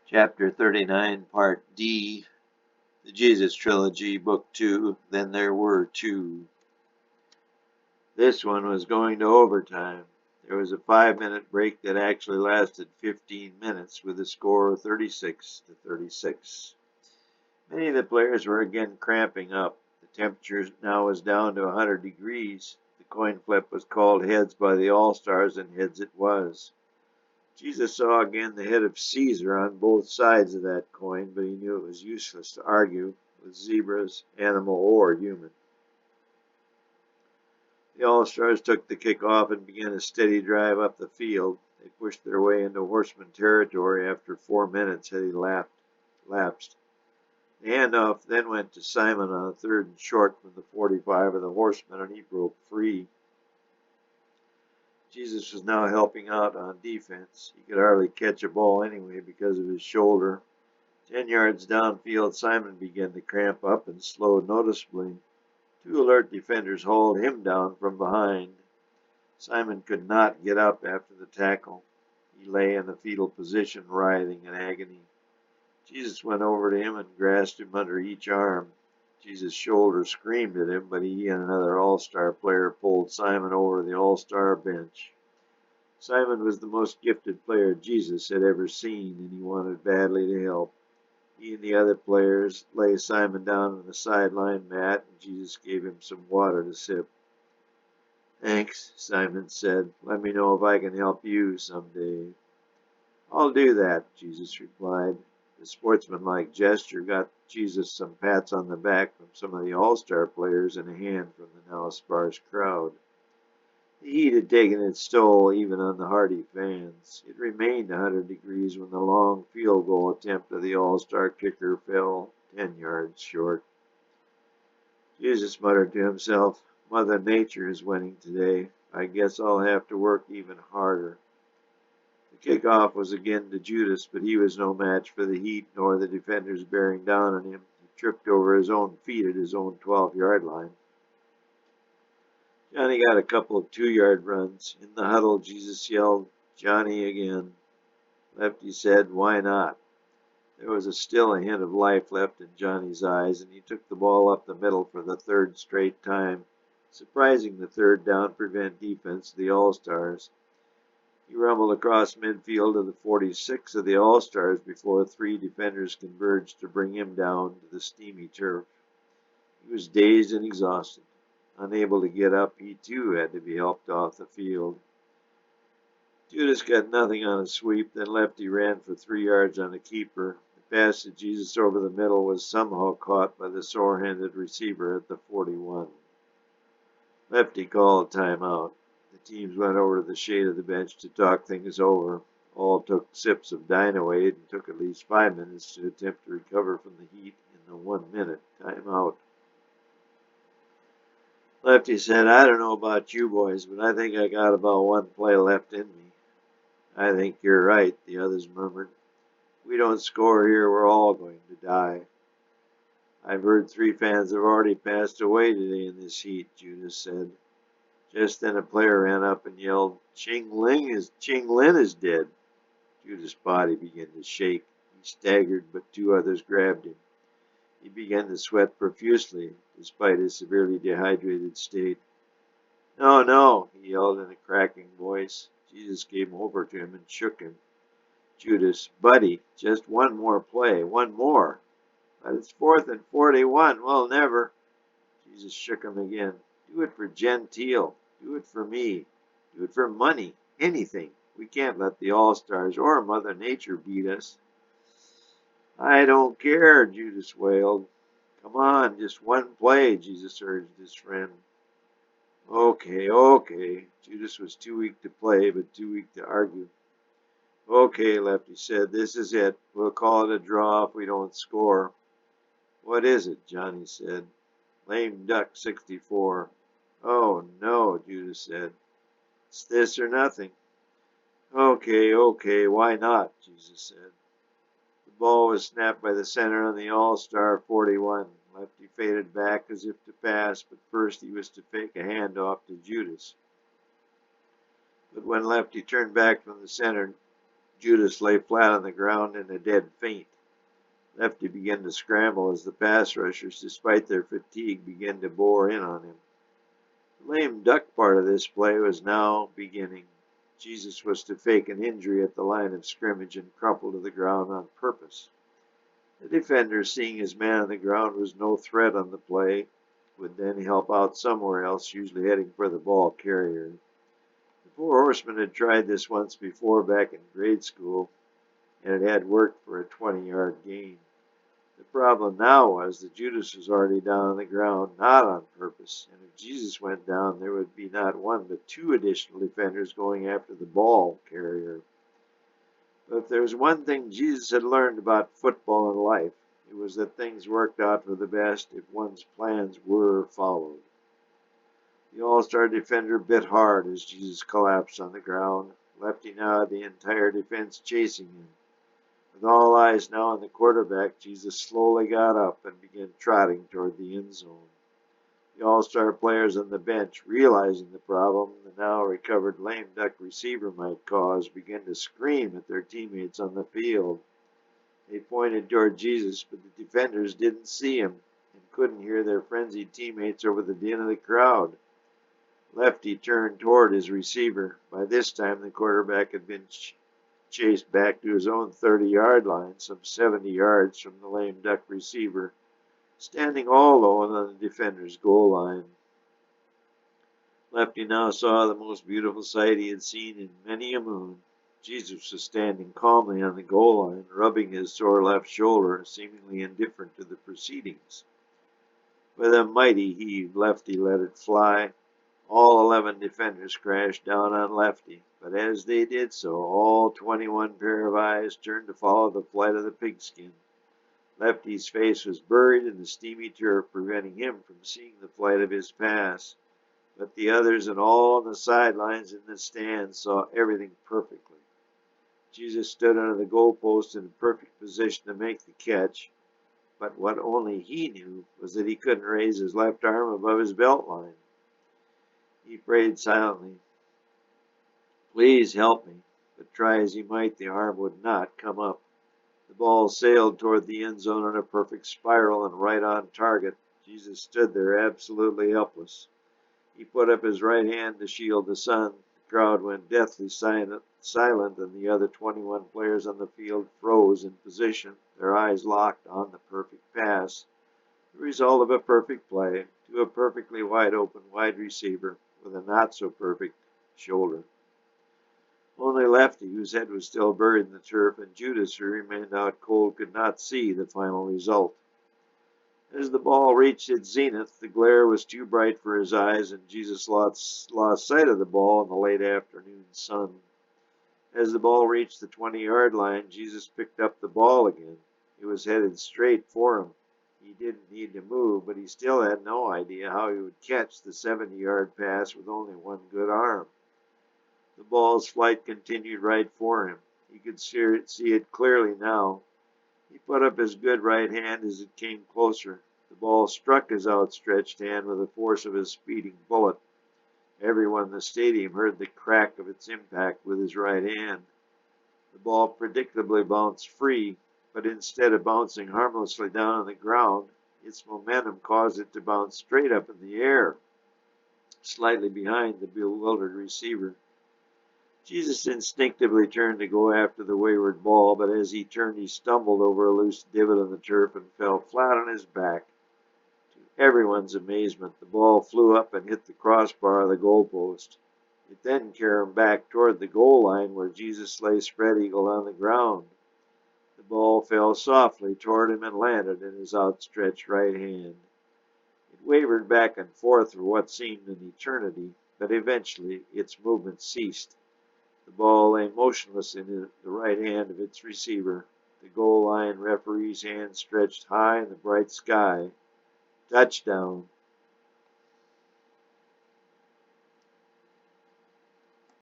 Chapter 39, Part D, the Jesus Trilogy, Book 2, Then There Were Two. This one was going to overtime. There was a 5-minute break that actually lasted 15 minutes with a score of 36-36. Many of the players were again cramping up. The temperature now was down to 100 degrees. The coin flip was called heads by the All-Stars, and heads it was. Jesus saw again the head of Caesar on both sides of that coin, but he knew it was useless to argue with zebras, animal or human. The All-Stars took the kick off and began a steady drive up the field. They pushed their way into horseman territory after 4 minutes had elapsed. The handoff then went to Simon on a third and short from the 45 of the horsemen, and he broke free. Jesus was now helping out on defense. He could hardly catch a ball anyway because of his shoulder. 10 yards downfield, Simon began to cramp up and slowed noticeably. Two alert defenders hauled him down from behind. Simon could not get up after the tackle. He lay in a fetal position, writhing in agony. Jesus went over to him and grasped him under each arm. Jesus' shoulder screamed at him, but he and another All-Star player pulled Simon over the All-Star bench. Simon was the most gifted player Jesus had ever seen, and he wanted badly to help. He and the other players lay Simon down on the sideline mat, and Jesus gave him some water to sip. "Thanks," Simon said. "Let me know if I can help you someday." "I'll do that," Jesus replied. The sportsmanlike gesture got Jesus some pats on the back from some of the All-Star players and a hand from the now sparse crowd. The heat had taken its toll even on the hardy fans. It remained 100 degrees when the long field goal attempt of the All-Star kicker fell 10 yards short. Jesus muttered to himself, "Mother Nature is winning today. I guess I'll have to work even harder." The kickoff was again to Judas, but he was no match for the heat nor the defenders bearing down on him. He tripped over his own feet at his own 12-yard line. Johnny got a couple of 2-yard runs. In the huddle, Jesus yelled, "Johnny again." Lefty said, "Why not?" There was still a hint of life left in Johnny's eyes, and he took the ball up the middle for the third straight time, surprising the third down prevent defense of the All-Stars. He rumbled across midfield to the 46 of the All-Stars before 3 defenders converged to bring him down to the steamy turf. He was dazed and exhausted. Unable to get up, he too had to be helped off the field. Judas got nothing on a sweep, then Lefty ran for 3 yards on a keeper. The pass to Jesus over the middle was somehow caught by the sore-handed receiver at the 41. Lefty called a timeout. The teams went over to the shade of the bench to talk things over. All took sips of Dynawade and took at least 5 minutes to attempt to recover from the heat in the 1-minute timeout. Lefty said, "I don't know about you boys, but I think I got about 1 play left in me." "I think you're right," the others murmured. "If we don't score here, we're all going to die." "I've heard 3 fans have already passed away today in this heat," Judas said. Just then a player ran up and yelled, Ching Lin is dead." Judas' body began to shake. He staggered, but 2 others grabbed him. He began to sweat profusely, despite his severely dehydrated state. "No, no," he yelled in a cracking voice. Jesus came over to him and shook him. Judas, "Buddy, just 1 more play, 1 more." "But it's 4th and 41, we'll never." Jesus shook him again. "Do it for Gentile. Do it for me. Do it for money. Anything. We can't let the All-Stars or Mother Nature beat us." "I don't care," Judas wailed. "Come on, just 1 play," Jesus urged his friend. Okay. Judas was too weak to play, but too weak to argue. "Okay," Lefty said, "this is it. We'll call it a draw if we don't score." "What is it?" Johnny said. "Lame duck 64. "Oh, no," Judas said. "It's this or nothing." Okay, why not?" Jesus said. The ball was snapped by the center on the All-Star 41. Lefty faded back as if to pass, but first he was to fake a handoff to Judas. But when Lefty turned back from the center, Judas lay flat on the ground in a dead faint. Lefty began to scramble as the pass rushers, despite their fatigue, began to bore in on him. The lame duck part of this play was now beginning. Jesus was to fake an injury at the line of scrimmage and crumple to the ground on purpose. The defender, seeing his man on the ground was no threat on the play, would then help out somewhere else, usually heading for the ball carrier. The four horsemen had tried this once before back in grade school, and it had worked for a 20-yard gain. The problem now was that Judas was already down on the ground, not on purpose, and if Jesus went down, there would be not one but two additional defenders going after the ball carrier. But if there was one thing Jesus had learned about football and life, it was that things worked out for the best if one's plans were followed. The all-star defender bit hard as Jesus collapsed on the ground. Lefty now had the entire defense chasing him. With all eyes now on the quarterback, Jesus slowly got up and began trotting toward the end zone. The all-star players on the bench, realizing the problem the now recovered lame duck receiver might cause, began to scream at their teammates on the field. They pointed toward Jesus, but the defenders didn't see him and couldn't hear their frenzied teammates over the din of the crowd. Lefty turned toward his receiver. By this time, the quarterback had been chased back to his own 30-yard line, some 70 yards from the lame duck receiver, standing all alone on the defender's goal line. Lefty now saw the most beautiful sight he had seen in many a moon. Jesus was standing calmly on the goal line, rubbing his sore left shoulder, seemingly indifferent to the proceedings. With a mighty heave, Lefty let it fly. All 11 defenders crashed down on Lefty, but as they did so, all 21 pair of eyes turned to follow the flight of the pigskin. Lefty's face was buried in the steamy turf, preventing him from seeing the flight of his pass. But the others and all on the sidelines in the stands saw everything perfectly. Jesus stood under the goalpost in a perfect position to make the catch, but what only he knew was that he couldn't raise his left arm above his belt line. He prayed silently, "Please help me," but try as he might, the arm would not come up. The ball sailed toward the end zone in a perfect spiral and right on target. Jesus stood there absolutely helpless. He put up his right hand to shield the sun. The crowd went deathly silent, and the other 21 players on the field froze in position, their eyes locked on the perfect pass. The result of a perfect play to a perfectly wide-open wide receiver with a not-so-perfect shoulder. Only Lefty, whose head was still buried in the turf, and Judas, who remained out cold, could not see the final result. As the ball reached its zenith, the glare was too bright for his eyes, and Jesus lost sight of the ball in the late afternoon sun. As the ball reached the 20-yard line, Jesus picked up the ball again. It was headed straight for him. He didn't need to move, but he still had no idea how he would catch the 70-yard pass with only one good arm. The ball's flight continued right for him. He could see it clearly now. He put up his good right hand as it came closer. The ball struck his outstretched hand with the force of a speeding bullet. Everyone in the stadium heard the crack of its impact with his right hand. The ball predictably bounced free, but instead of bouncing harmlessly down on the ground, its momentum caused it to bounce straight up in the air, slightly behind the bewildered receiver. Jesus instinctively turned to go after the wayward ball, but as he turned, he stumbled over a loose divot in the turf and fell flat on his back. To everyone's amazement, the ball flew up and hit the crossbar of the goalpost. It then carried him back toward the goal line where Jesus lay spread-eagled on the ground. The ball fell softly toward him and landed in his outstretched right hand. It wavered back and forth for what seemed an eternity, but eventually its movement ceased. The ball lay motionless in the right hand of its receiver. The goal line referee's hand stretched high in the bright sky. Touchdown.